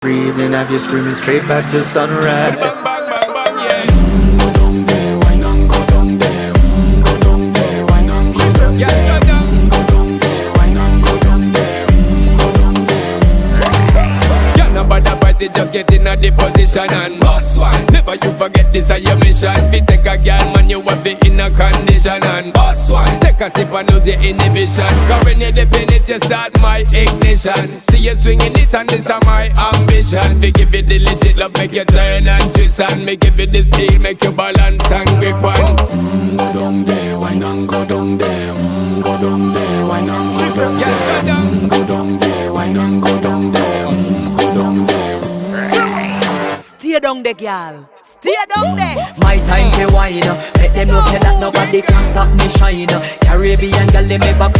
every evening have you screaming straight back to sunrise. Bang, bang, bang, bang, yeah. Go down there, why not go down there? Go down there, why not go down there? Yeah, go down. Go down there, why not go down there? Go down there. Yeah, nobody fight it, just get in a the position and boss one. Never you forget this is your mission. Fi take a girl, man, you have it in a condition and boss one. Take a sip and lose your inhibition. Cause when you dip in it, you start my ignition. See you swinging it and this is my ambition. Fi give it the legit love, make you turn and twist and make give it the speed, make you balance and grip one. Go down there, why not go down there? Go down there, why not go down there? Yeah, go down. Go down there, why not go down there? Go down there. Stay down there, girl. Stay down there. My time to wine. Let them know say that nobody can stop me shine. Caribbean girl, they make back